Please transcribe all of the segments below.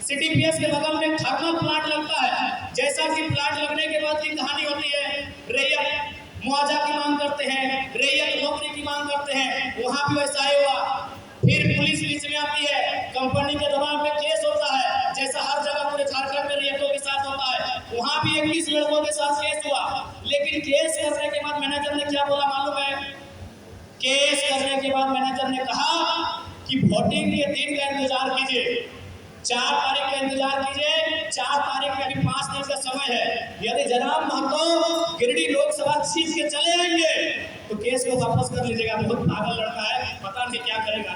सीडीपीएस के बगल में थर्मल प्लांट लगता है। जैसा कि प्लांट लगने के बाद की कहानी होती है, रैयत मुआवजा की मांग करते हैं, रैयत नौकरी की मांग करते हैं, वहां भी वैसा ही हुआ। फिर पुलिस बीच में आती है, कंपनी के दबाव में केस होता है, जैसा हर जगह पूरे झारखंड में रैयतों के साथ होता है। वहां भी 21 लड़कों के साथ केस हुआ, लेकिन केस करने के बाद मैनेजर ने क्या बोला मालूम है? केस करने के बाद मैनेजर ने कहा कि वोटिंग के दिन का इंतजार कीजिए, 4 तारीख का इंतजार कीजिए, 4 तारीख में अभी 5 दिन का समय है। यदि जनाब महतो गिरिडीह लोकसभा जीत के चले आएंगे तो केस को वापस कर लीजिएगा। बहुत पागल लड़का है, पता नहीं क्या करेगा।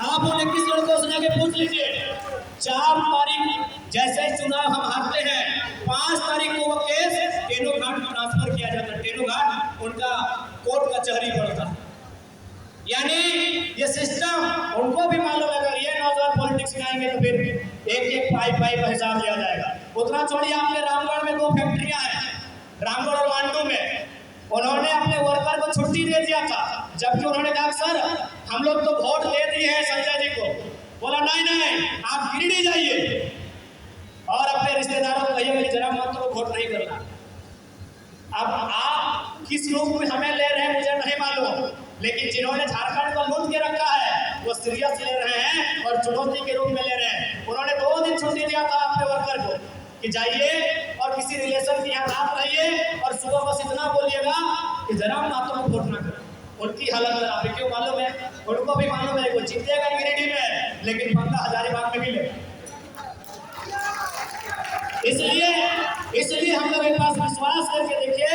आप उन 21 लड़कों से जाके पूछ लीजिए। 4 तारीख जैसे चुनाव हम हारते हैं, 5 तारीख को वो केस टेनो घाट ट्रांसफर किया जाता है। टेनो घाट उनका कोर्ट कचहरी पड़ता है। यानी ये सिस्टम उनको भी मालूम है, अगर ये नौजवान पॉलिटिक्स में आएंगे तो फिर एक पाइप का हिसाब लिया जाएगा। उतना छोड़िए, आपके रामगढ़ में 2 फैक्ट्रियां हैं, रामगढ़ और मांडू में। उन्होंने अपने वर्कर को छुट्टी दे दिया था, जबकि उन्होंने कहा सर हम लोग तो वोट दे दिए हैं संजय जी को। बोला नहीं, आप गिरिडीह जाइए और अपने रिश्तेदारों को कहिए जरा मत को वोट नहीं करना। अब आप किस रूप में हमें ले रहे हैं मुझे नहीं मालूम, लेकिन जिन्होंने झारखंड को लूट के रखा है वो सीरियस ले रहे हैं और चुनौती के रूप में ले रहे हैं। उन्होंने 2 दिन छुट्टी दिया था अपने वर्कर को कि जाइए और किसी रिलेशन के यहाँ रात रहिए और सुबह बस इतना बोलिएगा कि जरा मातों को वोट ना करें। उनकी हालत खराब है, क्यों मालूम है? उनको भी मालूम है वो जीतेगा गिरिडीह में, लेकिन बंदा हजारीबाग में मिलेगा। इसलिए हम लोग एक पास विश्वास करके देखिए,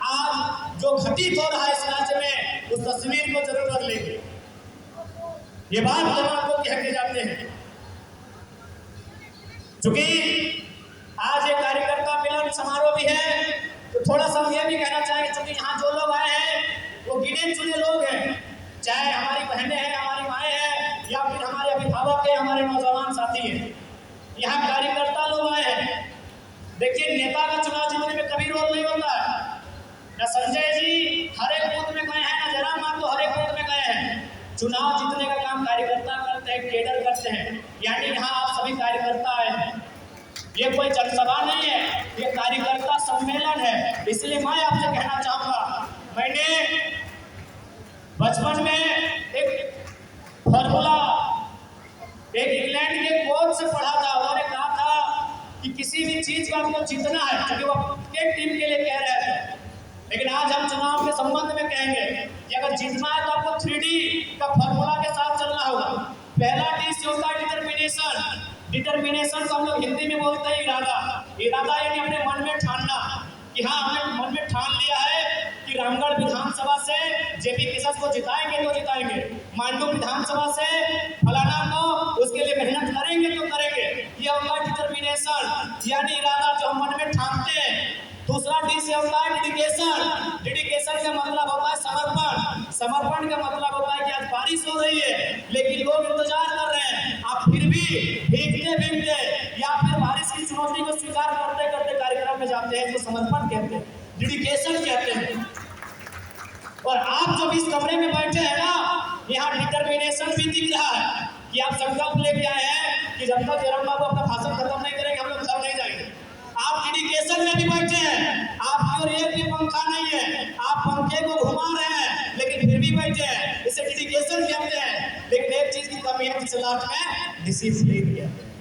आज जो घटित हो रहा है इस राज्य में उस तस्वीर को जरूर रख लेंगे। ये बात हम आपको कह के जाते हैं, क्योंकि आज एक कार्यकर्ता मिलन समारोह भी है, तो थोड़ा सा ये भी कहना चाहेंगे, क्योंकि यहाँ जो लोग आए हैं वो गिने चुने लोग हैं, चाहे हमारी बहनें हैं, हमारी माएँ हैं, या फिर हमारे अभिभावक हैं, हमारे नौजवान साथी हैं। यहाँ कार्यकर्ता लोग आए हैं। देखिए, नेता का चुनाव जीतने में कभी रोल नहीं होता है। न संजय जी हर एक बूथ में गए हैं, न जयराम महतो हर एक बूथ में गए हैं। चुनाव जीतने का काम कार्यकर्ता करते हैं, केडर करते हैं। यानी यहाँ आप सभी कार्यकर्ता आए हैं, ये कोई जनसभा नहीं है, ये कार्यकर्ता सम्मेलन है। इसलिए मैं आपसे कहना चाहूंगा, मैंने बचपन में एक फॉर्मूला एक इंग्लैंड के कोच से पढ़ा था। उन्होंने कहा था कि किसी भी चीज का आपको जीतना है, क्योंकि वो क्रिकेट टीम के लिए कह रहे थे, लेकिन आज हम चुनाव के संबंध में कहेंगे कि अगर जीतना है तो आपको 3D का फॉर्मूला के साथ चलना होगा। पहला डी से होता है डिटर्मिनेशन। डिटर्मिनेशन को हम लोग हिंदी में बोलते हैं इरादा। इरादा यानी अपने मन में ठानना कि हाँ, हमने मन में ठान लिया है कि रामगढ़ विधानसभा से जेपी किशोर को जिताएंगे तो जिताएंगे, मांडू विधानसभा से फलाना को उसके लिए मेहनत करेंगे तो करेंगे। यह होता है डिटर्मिनेशन, यानी इरादा जो हम मन में ठानते हैं। दूसरा डी से होता है डेडिकेशन। डेडिकेशन का मतलब होता है समर्पण। समर्पण का मतलब होता है कि आज बारिश हो रही है लेकिन लोग इंतजार कर रहे हैं, आप फिर भी भीगते भीगते या फिर बारिश की चुनौती को स्वीकार करते करते कार्यक्रम में जाते हैं, तो समर्पण कहते हैं, डेडिकेशन कहते हैं। और आप जब इस कमरे में बैठे हैं ना, यहाँ डिटर्मिनेशन भी दिख रहा है कि आप संकल्प लेके आए हैं कि जब तक जयराम बाबू अपना भाषण खत्म नहीं करेंगे हम लोग घर नहीं जाएंगे। आप डेडिकेशन में भी बैठे हैं, आपकी और एक भी पंखा नहीं है, आप पंखे को घुमा रहे हैं लेकिन फिर भी बैठे हैं, इसे डेडिकेशन कहते हैं। लेकिन एक चीज की कमी है, जिस लास्ट में डिसिप्लिन कहते हैं।